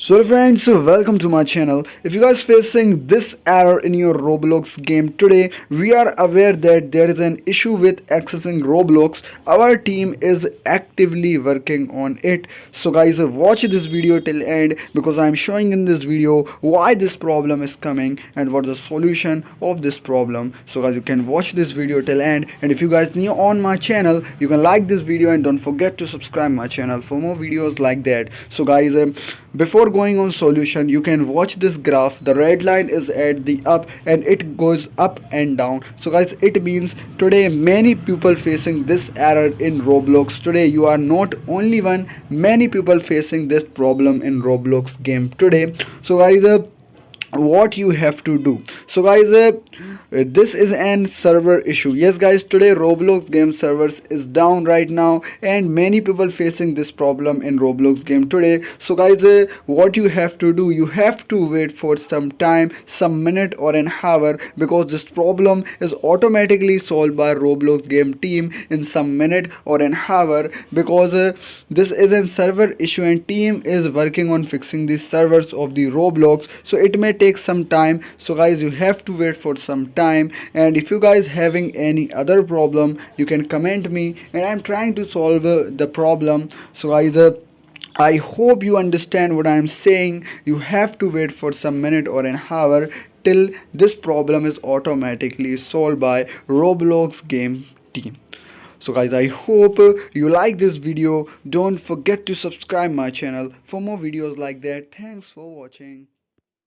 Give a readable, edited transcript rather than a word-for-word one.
So friends, welcome to my channel. If you guys facing this error in your Roblox game today, we are aware that there is an issue with accessing Roblox. Our team is actively working on it. So guys, watch this video till end because I am showing in this video why this problem is coming and what the solution of this problem. So guys, you can watch this video till end, and if you guys new on my channel, you can like this video and don't forget to subscribe my channel for more videos like that. So guys, before going on solution, you can watch this graph. The red line is at the up and it goes up and down. So guys, it means today many people facing this error in Roblox. Today you are not only one, many people facing this problem in Roblox game today. So guys, what you have to do. So guys, this is an server issue. Yes guys, today Roblox game servers is down right now and many people facing this problem in Roblox game today. So guys, what you have to do, you have to wait for some time, some minute or an hour, because this problem is automatically solved by Roblox game team in some minute or an hour, because this is a server issue and team is working on fixing the servers of the Roblox, so it may take some time. So guys, you have to wait for some time, and if you guys having any other problem, you can comment me and I'm trying to solve the problem. So guys, I hope you understand what I'm saying. You have to wait for some minute or an hour till this problem is automatically solved by Roblox game team. So guys, I hope you like this video. Don't forget to subscribe my channel for more videos like that. Thanks for watching.